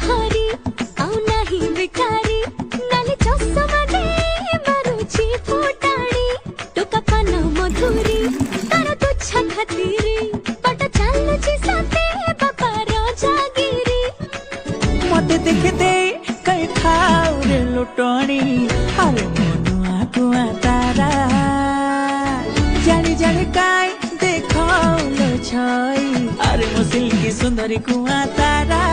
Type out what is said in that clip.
हरी आउ नाही भिखारी नाली चषमा दे मारुची फुटाणी टोका पान मधुरी तार तुच्छ खातिरी बट चालुची साथे बाबा राजागिरी मते देखे दे कई खाऊ रे लुटणी अरे मनुआ कुआ तारा जानी जानी काई देखो लो छई अरे मो सिल्की सुंदरी कुआ तारा